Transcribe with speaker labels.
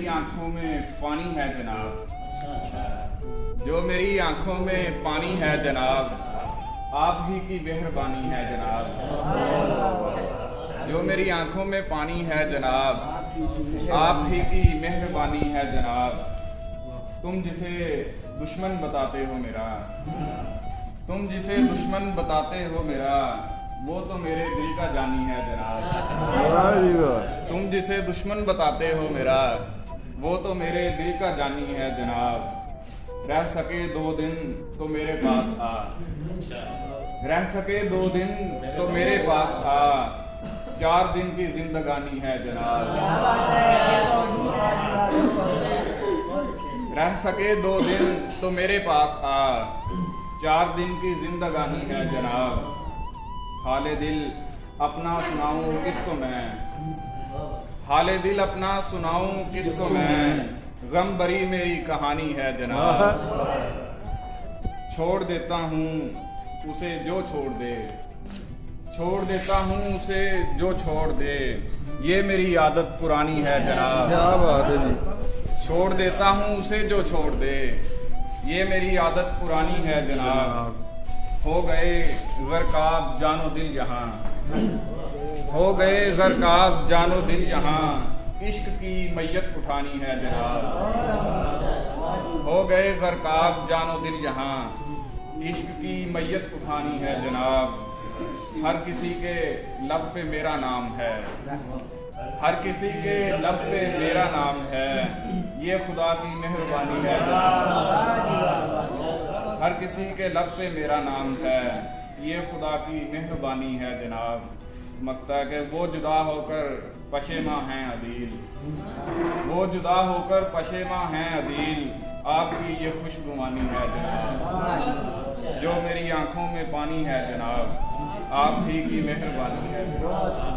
Speaker 1: मेरी आंखों में पानी है जनाब, जो मेरी आंखों में पानी है जनाब, आप ही की मेहरबानी है जनाब। जो मेरी आंखों में पानी है जनाब, आप ही की मेहरबानी है जनाब। तुम जिसे दुश्मन बताते हो मेरा, तुम जिसे दुश्मन बताते हो मेरा, वो तो मेरे दिल का जानी है जनाब। तुम जिसे दुश्मन बताते हो मेरा, वो तो मेरे दिल का जानी है जनाब। रह सके 2 दिन तो मेरे पास आ, रह सके 2 दिन तो मेरे पास आ, 4 दिन की जिंदगानी है जनाब। रह सके 2 दिन तो मेरे पास आ, 4 दिन की जिंदगानी है जनाब। हाले दिल अपना सुनाऊं किसको मैं, हाले दिल अपना सुनाऊं किसको मैं, गम भरी मेरी कहानी है जनाब। छोड़ देता हूँ उसे जो छोड़ दे, छोड़ देता हूँ उसे जो छोड़ दे, ये मेरी आदत पुरानी है जनाब।
Speaker 2: क्या बात है जी।
Speaker 1: छोड़ देता हूँ उसे जो छोड़ दे, ये मेरी आदत पुरानी है जनाब। हो गए गर्काब जानो दिल यहाँ, हो गए गर्काब जानो दिल यहाँ, इश्क की मैयत उठानी है जनाब। हो गए गर्काब जानो दिल यहाँ, इश्क की मैयत उठानी है जनाब। हर किसी के लब पे मेरा नाम है, हर किसी के लब पे मेरा नाम है, ये खुदा की मेहरबानी है जनाब। हर किसी के लब पे मेरा नाम है, ये खुदा की मेहरबानी है जनाब। मकता है कि वो जुदा होकर पशेमा हैं अदील, वो जुदा होकर पशेमा हैं अदील, आपकी ये खुशगुमानी है जनाब। जो मेरी आंखों में पानी है जनाब, आप ही की मेहरबानी है जनाब।